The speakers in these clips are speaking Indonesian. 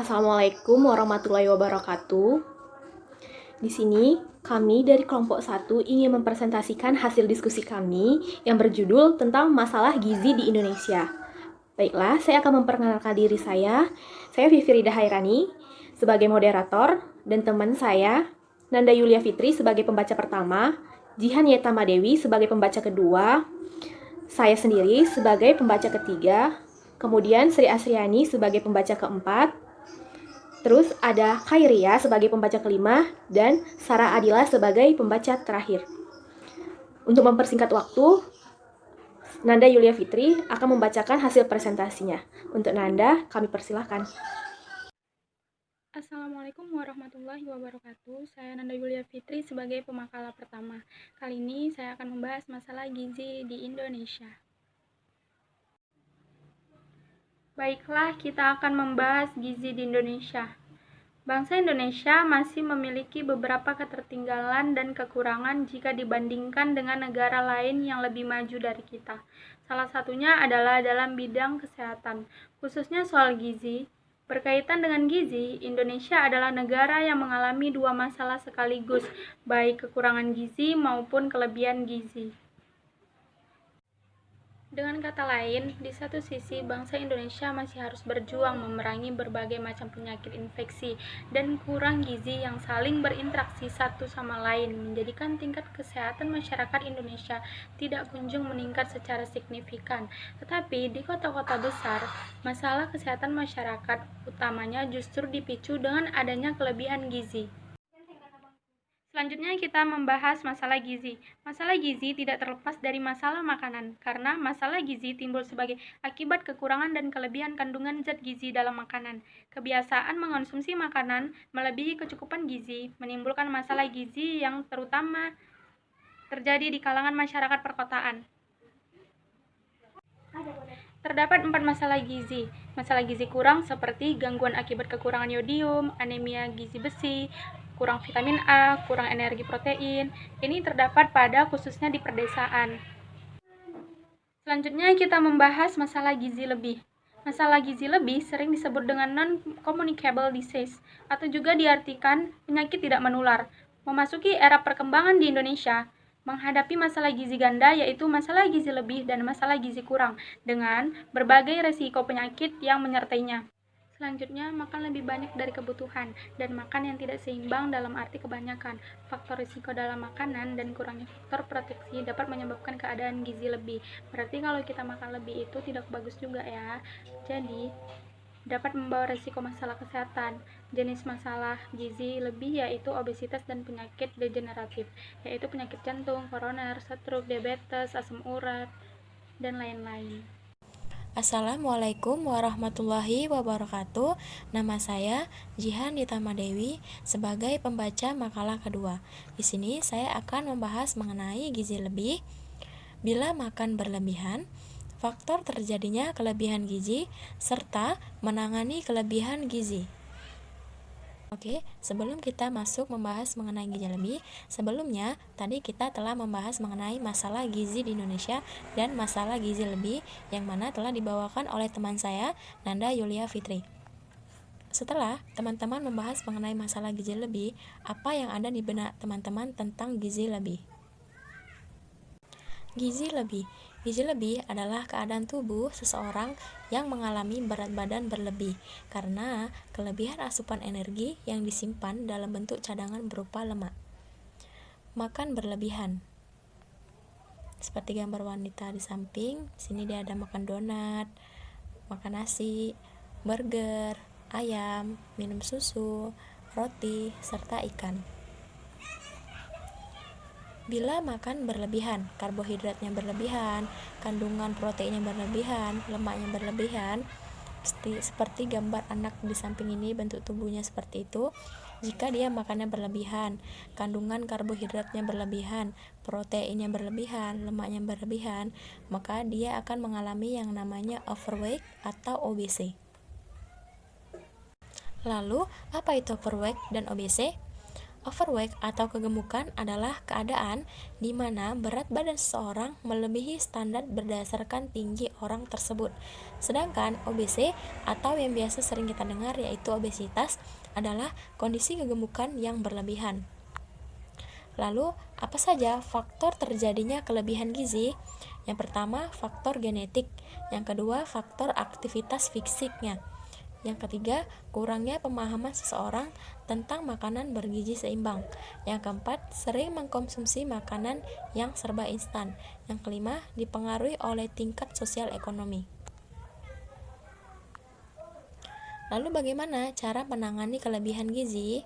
Assalamualaikum warahmatullahi wabarakatuh. Di sini, kami dari kelompok 1 ingin mempresentasikan hasil diskusi kami yang berjudul tentang masalah gizi di Indonesia. Baiklah, saya akan memperkenalkan diri saya. Saya Vivi Rida Hairani sebagai moderator dan teman saya Nanda Yulia Fitri sebagai pembaca pertama, Jihan Yetama Dewi sebagai pembaca kedua, saya sendiri sebagai pembaca ketiga, kemudian Sri Asriani sebagai pembaca keempat, terus ada Khairia sebagai pembaca kelima, dan Sarah Adila sebagai pembaca terakhir. Untuk mempersingkat waktu, Nanda Yulia Fitri akan membacakan hasil presentasinya. Untuk Nanda, kami persilahkan. Assalamualaikum warahmatullahi wabarakatuh. Saya Nanda Yulia Fitri sebagai pemakalah pertama. Kali ini saya akan membahas masalah gizi di Indonesia. Baiklah, kita akan membahas gizi di Indonesia. Bangsa Indonesia masih memiliki beberapa ketertinggalan dan kekurangan jika dibandingkan dengan negara lain yang lebih maju dari kita. Salah satunya adalah dalam bidang kesehatan, khususnya soal gizi. Berkaitan dengan gizi, Indonesia adalah negara yang mengalami dua masalah sekaligus, baik kekurangan gizi maupun kelebihan gizi. Dengan kata lain, di satu sisi bangsa Indonesia masih harus berjuang memerangi berbagai macam penyakit infeksi dan kurang gizi yang saling berinteraksi satu sama lain, menjadikan tingkat kesehatan masyarakat Indonesia tidak kunjung meningkat secara signifikan. Tetapi di kota-kota besar, masalah kesehatan masyarakat utamanya justru dipicu dengan adanya kelebihan gizi. Selanjutnya kita membahas masalah gizi. Masalah gizi tidak terlepas dari masalah makanan, karena masalah gizi timbul sebagai akibat kekurangan dan kelebihan kandungan zat gizi dalam makanan. Kebiasaan mengonsumsi makanan melebihi kecukupan gizi menimbulkan masalah gizi yang terutama terjadi di kalangan masyarakat perkotaan. Terdapat 4 masalah gizi. Masalah gizi kurang seperti gangguan akibat kekurangan yodium, anemia gizi besi, kurang vitamin A, kurang energi protein. Ini terdapat pada khususnya di pedesaan. Selanjutnya kita membahas masalah gizi lebih. Masalah gizi lebih sering disebut dengan non-communicable disease atau juga diartikan penyakit tidak menular. Memasuki era perkembangan di Indonesia, menghadapi masalah gizi ganda yaitu masalah gizi lebih dan masalah gizi kurang dengan berbagai resiko penyakit yang menyertainya. Selanjutnya, makan lebih banyak dari kebutuhan dan makan yang tidak seimbang dalam arti kebanyakan. Faktor risiko dalam makanan dan kurangnya faktor proteksi dapat menyebabkan keadaan gizi lebih. Berarti kalau kita makan lebih itu tidak bagus juga ya. Jadi, dapat membawa risiko masalah kesehatan. Jenis masalah gizi lebih yaitu obesitas dan penyakit degeneratif, yaitu penyakit jantung, koroner, stroke, diabetes, asam urat, dan lain-lain. Assalamualaikum warahmatullahi wabarakatuh. Nama saya Jihan Yetama Dewi sebagai pembaca makalah kedua. Di sini saya akan membahas mengenai gizi lebih. Bila makan berlebihan, faktor terjadinya kelebihan gizi serta menangani kelebihan gizi. Oke, sebelum kita masuk membahas mengenai gizi lebih, sebelumnya tadi kita telah membahas mengenai masalah gizi di Indonesia dan masalah gizi lebih yang mana telah dibawakan oleh teman saya, Nanda Yulia Fitri. Setelah teman-teman membahas mengenai masalah gizi lebih, apa yang ada di benak teman-teman tentang gizi lebih? Gizi lebih adalah keadaan tubuh seseorang yang mengalami berat badan berlebih karena kelebihan asupan energi yang disimpan dalam bentuk cadangan berupa lemak. Makan berlebihan. Seperti gambar wanita di samping, sini dia ada makan donat, makan nasi, burger, ayam, minum susu, roti, serta ikan. Bila makan berlebihan, karbohidratnya berlebihan, kandungan proteinnya berlebihan, lemaknya berlebihan, seperti gambar anak di samping ini bentuk tubuhnya seperti itu. Jika dia makannya berlebihan, kandungan karbohidratnya berlebihan, proteinnya berlebihan, lemaknya berlebihan, maka dia akan mengalami yang namanya overweight atau obese. Lalu, apa itu overweight dan obese? Overweight atau kegemukan adalah keadaan di mana berat badan seseorang melebihi standar berdasarkan tinggi orang tersebut. Sedangkan obese atau yang biasa sering kita dengar yaitu obesitas adalah kondisi kegemukan yang berlebihan. Lalu, apa saja faktor terjadinya kelebihan gizi? Yang pertama, faktor genetik. Yang kedua, faktor aktivitas fisiknya. Yang ketiga, kurangnya pemahaman seseorang tentang makanan bergizi seimbang. Yang keempat, sering mengkonsumsi makanan yang serba instan. Yang kelima, dipengaruhi oleh tingkat sosial ekonomi. Lalu bagaimana cara menangani kelebihan gizi?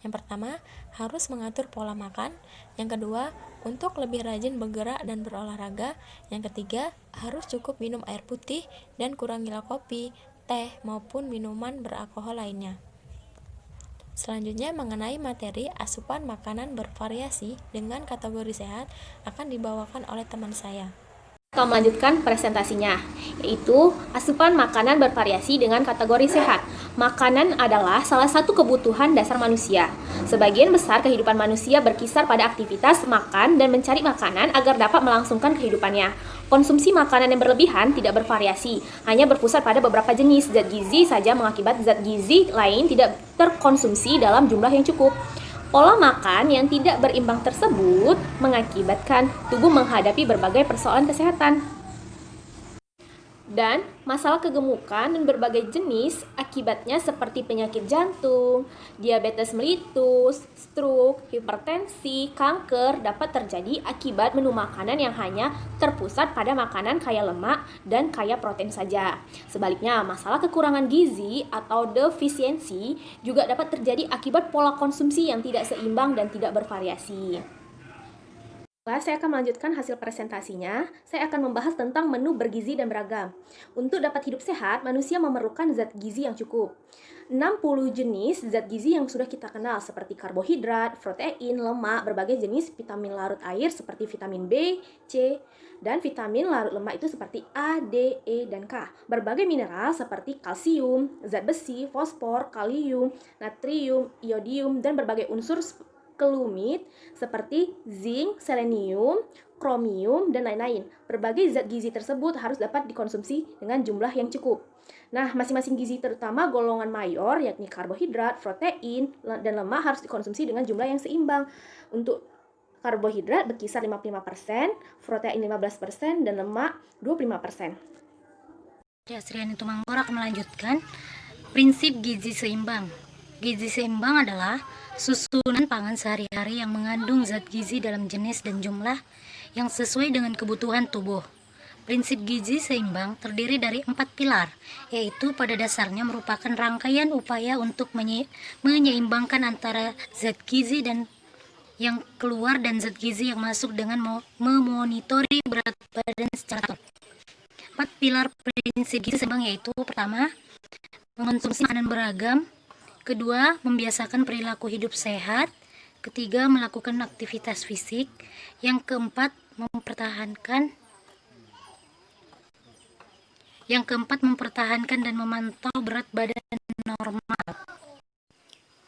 Yang pertama, harus mengatur pola makan. Yang kedua, untuk lebih rajin bergerak dan berolahraga. Yang ketiga, harus cukup minum air putih dan kurangilah kopi, teh, maupun minuman beralkohol lainnya. Selanjutnya, mengenai materi asupan makanan bervariasi dengan kategori sehat akan dibawakan oleh teman saya. Kita melanjutkan presentasinya, yaitu asupan makanan bervariasi dengan kategori sehat. Makanan adalah salah satu kebutuhan dasar manusia. Sebagian besar kehidupan manusia berkisar pada aktivitas makan dan mencari makanan agar dapat melangsungkan kehidupannya. Konsumsi makanan yang berlebihan tidak bervariasi, hanya berpusat pada beberapa jenis zat gizi saja mengakibat zat gizi lain tidak terkonsumsi dalam jumlah yang cukup. Pola makan yang tidak berimbang tersebut mengakibatkan tubuh menghadapi berbagai persoalan kesehatan. Dan masalah kegemukan dan berbagai jenis akibatnya seperti penyakit jantung, diabetes mellitus, stroke, hipertensi, kanker dapat terjadi akibat menu makanan yang hanya terpusat pada makanan kaya lemak dan kaya protein saja. Sebaliknya, masalah kekurangan gizi atau defisiensi juga dapat terjadi akibat pola konsumsi yang tidak seimbang dan tidak bervariasi. Saya akan melanjutkan hasil presentasinya. Saya akan membahas tentang menu bergizi dan beragam. Untuk dapat hidup sehat, manusia memerlukan zat gizi yang cukup. 60 jenis zat gizi yang sudah kita kenal seperti karbohidrat, protein, lemak, berbagai jenis vitamin larut air seperti vitamin B, C, dan vitamin larut lemak itu seperti A, D, E, dan K. Berbagai mineral seperti kalsium, zat besi, fosfor, kalium, natrium, iodium, dan berbagai unsur kelumit seperti zinc, selenium, kromium, dan lain-lain. Berbagai zat gizi tersebut harus dapat dikonsumsi dengan jumlah yang cukup. Nah, masing-masing gizi terutama golongan mayor yakni karbohidrat, protein, dan lemak harus dikonsumsi dengan jumlah yang seimbang. Untuk karbohidrat berkisar 55%, protein 15%, dan lemak 25%. Asriani Tumanggor akan melanjutkan prinsip gizi seimbang. Gizi seimbang adalah susunan pangan sehari-hari yang mengandung zat gizi dalam jenis dan jumlah yang sesuai dengan kebutuhan tubuh. Prinsip gizi seimbang terdiri dari 4 pilar, yaitu pada dasarnya merupakan rangkaian upaya untuk menyeimbangkan antara zat gizi dan yang keluar dan zat gizi yang masuk dengan memonitori berat badan secara teratur. 4 pilar prinsip gizi seimbang yaitu pertama, mengonsumsi makanan beragam. Kedua, membiasakan perilaku hidup sehat. Ketiga, melakukan aktivitas fisik. Yang keempat, mempertahankan dan memantau berat badan normal.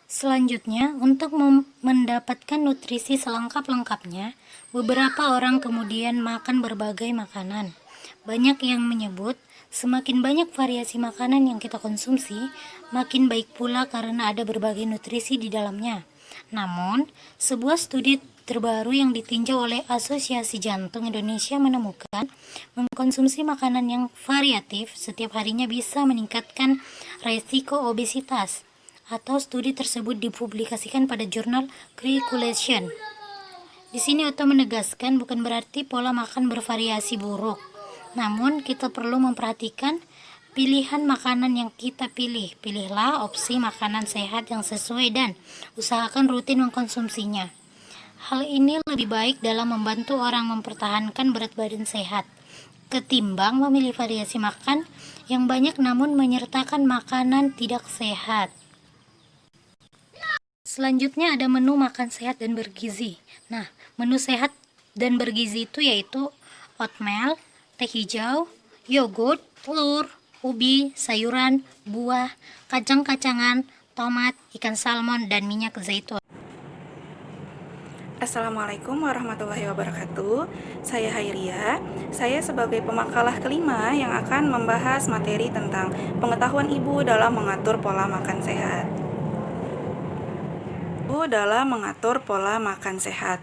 Selanjutnya, untuk mendapatkan nutrisi selengkap-lengkapnya, beberapa orang kemudian makan berbagai makanan. Banyak yang menyebut semakin banyak variasi makanan yang kita konsumsi, makin baik pula karena ada berbagai nutrisi di dalamnya. Namun, sebuah studi terbaru yang ditinjau oleh Asosiasi Jantung Indonesia menemukan mengkonsumsi makanan yang variatif setiap harinya bisa meningkatkan resiko obesitas. Atau studi tersebut dipublikasikan pada jurnal Circulation. Di sini Otto menegaskan bukan berarti pola makan bervariasi buruk. Namun, kita perlu memperhatikan pilihan makanan yang kita pilih. Pilihlah opsi makanan sehat yang sesuai dan usahakan rutin mengkonsumsinya. Hal ini lebih baik dalam membantu orang mempertahankan berat badan sehat, ketimbang memilih variasi makan yang banyak namun menyertakan makanan tidak sehat. Selanjutnya ada menu makan sehat dan bergizi. Nah, menu sehat dan bergizi itu yaitu oatmeal, teh hijau, yogurt, telur, ubi, sayuran, buah, kacang-kacangan, tomat, ikan salmon, dan minyak zaitun. Assalamualaikum warahmatullahi wabarakatuh. Saya Hairia. Saya sebagai pemakalah kelima yang akan membahas materi tentang pengetahuan ibu dalam mengatur pola makan sehat. Dalam mengatur pola makan sehat,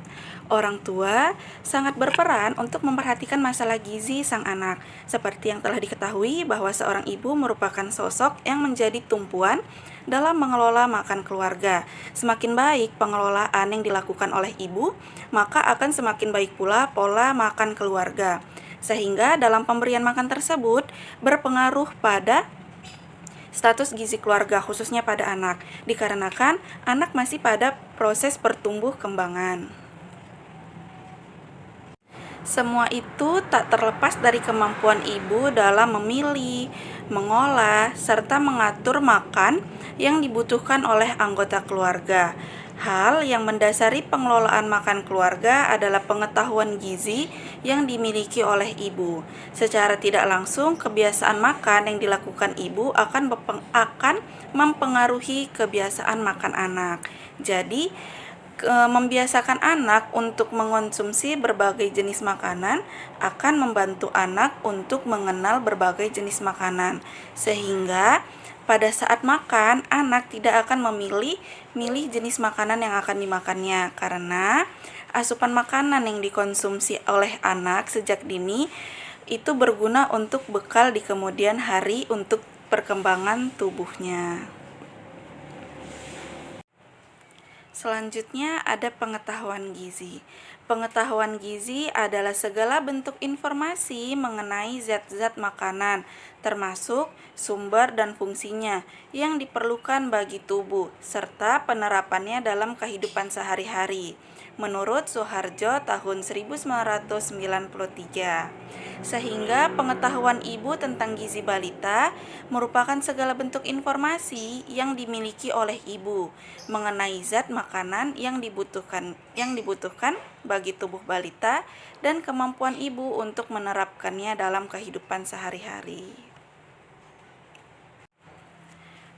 orang tua sangat berperan untuk memperhatikan masalah gizi sang anak. Seperti yang telah diketahui bahwa seorang ibu merupakan sosok yang menjadi tumpuan dalam mengelola makan keluarga. Semakin baik pengelolaan yang dilakukan oleh ibu, maka akan semakin baik pula pola makan keluarga. Sehingga dalam pemberian makan tersebut berpengaruh pada status gizi keluarga, khususnya pada anak, dikarenakan anak masih pada proses pertumbuh kembangan. Semua itu tak terlepas dari kemampuan ibu dalam memilih, mengolah, serta mengatur makan yang dibutuhkan oleh anggota keluarga. Hal yang mendasari pengelolaan makan keluarga adalah pengetahuan gizi yang dimiliki oleh ibu. Secara tidak langsung, kebiasaan makan yang dilakukan ibu akan mempengaruhi kebiasaan makan anak. Jadi, membiasakan anak untuk mengonsumsi berbagai jenis makanan akan membantu anak untuk mengenal berbagai jenis makanan, sehingga pada saat makan, anak tidak akan memilih jenis makanan yang akan dimakannya, karena asupan makanan yang dikonsumsi oleh anak sejak dini itu berguna untuk bekal di kemudian hari untuk perkembangan tubuhnya. Selanjutnya ada pengetahuan gizi. Pengetahuan gizi adalah segala bentuk informasi mengenai zat-zat makanan, termasuk sumber dan fungsinya yang diperlukan bagi tubuh, serta penerapannya dalam kehidupan sehari-hari. Menurut Soeharjo tahun 1993. Sehingga pengetahuan ibu tentang gizi balita merupakan segala bentuk informasi yang dimiliki oleh ibu mengenai zat makanan yang dibutuhkan bagi tubuh balita dan kemampuan ibu untuk menerapkannya dalam kehidupan sehari-hari.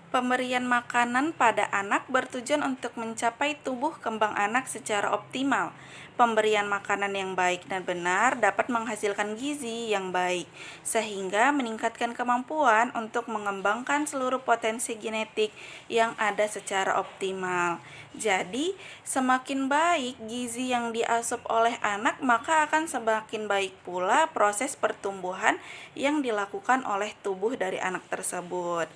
Pemberian makanan pada anak bertujuan untuk mencapai tubuh kembang anak secara optimal. Pemberian makanan yang baik dan benar dapat menghasilkan gizi yang baik, sehingga meningkatkan kemampuan untuk mengembangkan seluruh potensi genetik yang ada secara optimal. Jadi, semakin baik gizi yang diasup oleh anak, maka akan semakin baik pula proses pertumbuhan yang dilakukan oleh tubuh dari anak tersebut.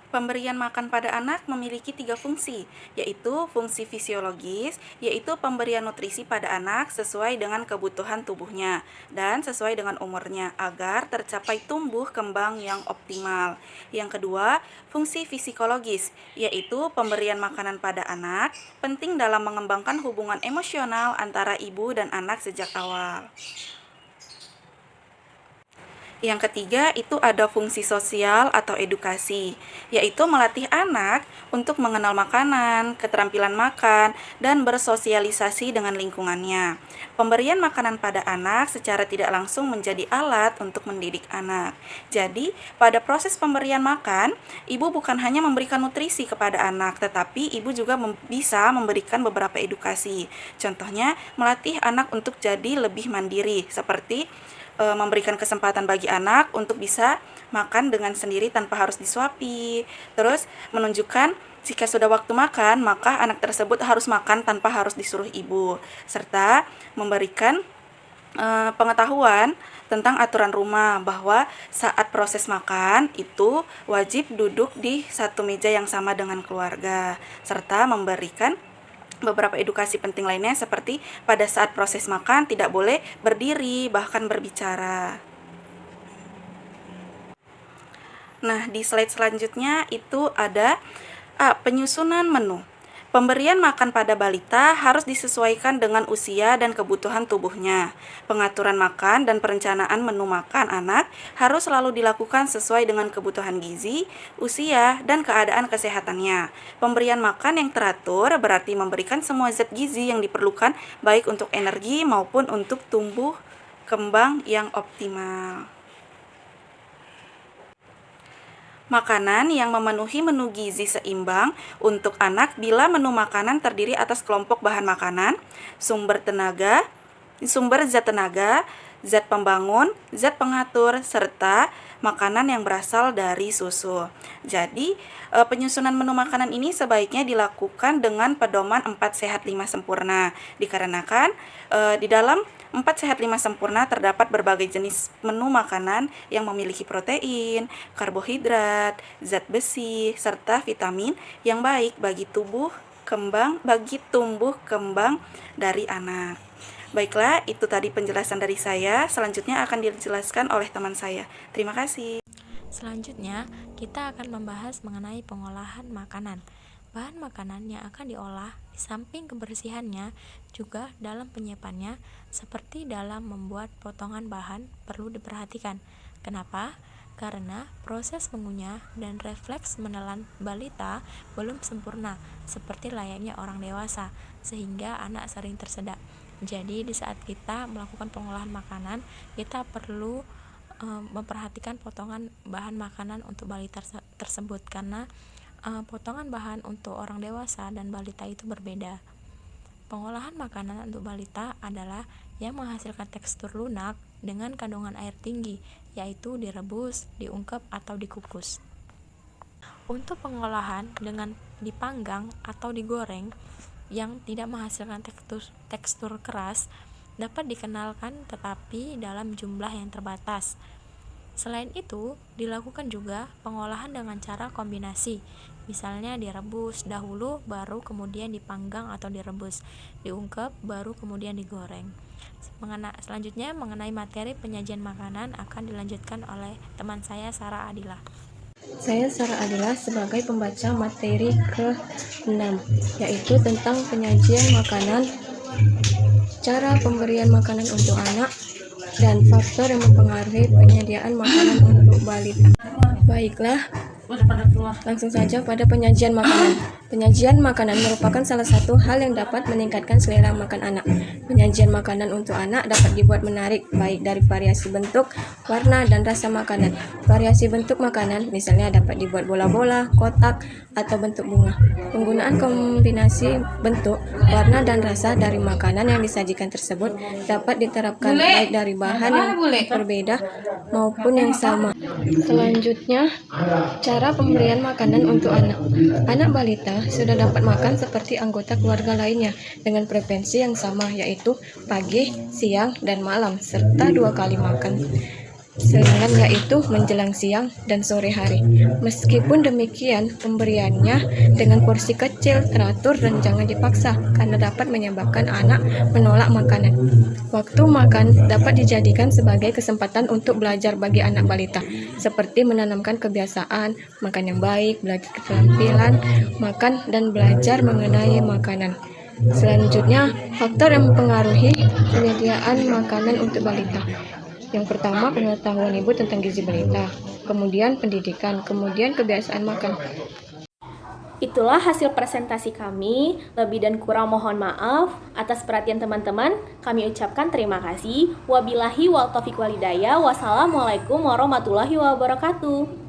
Pemberian makan pada anak memiliki 3 fungsi, yaitu fungsi fisiologis, yaitu pemberian nutrisi pada anak sesuai dengan kebutuhan tubuhnya dan sesuai dengan umurnya agar tercapai tumbuh kembang yang optimal. Yang kedua, fungsi psikologis, yaitu pemberian makanan pada anak penting dalam mengembangkan hubungan emosional antara ibu dan anak sejak awal. Yang ketiga, itu ada fungsi sosial atau edukasi, yaitu melatih anak untuk mengenal makanan, keterampilan makan, dan bersosialisasi dengan lingkungannya. Pemberian makanan pada anak secara tidak langsung menjadi alat untuk mendidik anak. Jadi, pada proses pemberian makan, ibu bukan hanya memberikan nutrisi kepada anak, tetapi ibu juga bisa memberikan beberapa edukasi. Contohnya, melatih anak untuk jadi lebih mandiri, seperti memberikan kesempatan bagi anak untuk bisa makan dengan sendiri tanpa harus disuapi. Terus menunjukkan jika sudah waktu makan, maka anak tersebut harus makan tanpa harus disuruh ibu. Serta memberikan pengetahuan tentang aturan rumah, bahwa saat proses makan itu wajib duduk di satu meja yang sama dengan keluarga. Serta memberikan beberapa edukasi penting lainnya seperti pada saat proses makan tidak boleh berdiri, bahkan berbicara. Nah, di slide selanjutnya itu ada penyusunan menu. Pemberian makan pada balita harus disesuaikan dengan usia dan kebutuhan tubuhnya. Pengaturan makan dan perencanaan menu makan anak harus selalu dilakukan sesuai dengan kebutuhan gizi, usia, dan keadaan kesehatannya. Pemberian makan yang teratur berarti memberikan semua zat gizi yang diperlukan baik untuk energi maupun untuk tumbuh kembang yang optimal. Makanan yang memenuhi menu gizi seimbang untuk anak bila menu makanan terdiri atas kelompok bahan makanan, sumber zat tenaga, zat pembangun, zat pengatur, serta makanan yang berasal dari susu. Jadi, penyusunan menu makanan ini sebaiknya dilakukan dengan pedoman 4 sehat 5 sempurna. Dikarenakan di dalam 4 sehat 5 sempurna terdapat berbagai jenis menu makanan yang memiliki protein, karbohidrat, zat besi, serta vitamin yang baik bagi tumbuh kembang dari anak. Baiklah, itu tadi penjelasan dari saya. Selanjutnya akan dijelaskan oleh teman saya. Terima kasih. Selanjutnya, kita akan membahas mengenai pengolahan makanan. Bahan makanan yang akan diolah di samping kebersihannya juga dalam penyiapannya seperti dalam membuat potongan bahan perlu diperhatikan. Kenapa? Karena proses mengunyah dan refleks menelan balita belum sempurna seperti layaknya orang dewasa, sehingga anak sering tersedak. Jadi di saat kita melakukan pengolahan makanan, kita perlu memperhatikan potongan bahan makanan untuk balita tersebut, karena potongan bahan untuk orang dewasa dan balita itu berbeda. Pengolahan makanan untuk balita adalah yang menghasilkan tekstur lunak dengan kandungan air tinggi, yaitu direbus, diungkep, atau dikukus. Untuk pengolahan dengan dipanggang atau digoreng yang tidak menghasilkan tekstur keras dapat dikenalkan, tetapi dalam jumlah yang terbatas. Selain itu, dilakukan juga pengolahan dengan cara kombinasi, misalnya direbus dahulu baru kemudian dipanggang atau direbus, diungkep baru kemudian digoreng. Selanjutnya mengenai materi penyajian makanan akan dilanjutkan oleh teman saya Sarah Adila. Saya Sarah Adila sebagai pembaca materi ke-6, yaitu tentang penyajian makanan, cara pemberian makanan untuk anak, dan faktor yang mempengaruhi penyediaan makanan untuk balita. Baiklah, langsung saja pada penyajian makanan. Penyajian makanan merupakan salah satu hal yang dapat meningkatkan selera makan anak. Penyajian makanan untuk anak dapat dibuat menarik, baik dari variasi bentuk, warna, dan rasa makanan. Variasi bentuk makanan misalnya dapat dibuat bola-bola, kotak, atau bentuk bunga. Penggunaan kombinasi bentuk, warna, dan rasa dari makanan yang disajikan tersebut dapat diterapkan baik dari bahan yang berbeda maupun yang sama. Selanjutnya, cara pemberian makanan untuk anak. Anak balita sudah dapat makan seperti anggota keluarga lainnya dengan frekuensi yang sama, yaitu pagi, siang, dan malam, serta 2 kali makan selingan, yaitu menjelang siang dan sore hari. Meskipun demikian, pemberiannya dengan porsi kecil, teratur, dan jangan dipaksa karena dapat menyebabkan anak menolak makanan. Waktu makan dapat dijadikan sebagai kesempatan untuk belajar bagi anak balita, seperti menanamkan kebiasaan makan yang baik, belajar keterampilan makan, dan belajar mengenai makanan. Selanjutnya, faktor yang mempengaruhi penyediaan makanan untuk balita. Yang pertama, pengetahuan ibu tentang gizi balita, kemudian pendidikan, kemudian kebiasaan makan. Itulah hasil presentasi kami. Lebih dan kurang mohon maaf. Atas perhatian teman-teman, kami ucapkan terima kasih. Wabillahi wal taufiq walhidayah. Wassalamualaikum warahmatullahi wabarakatuh.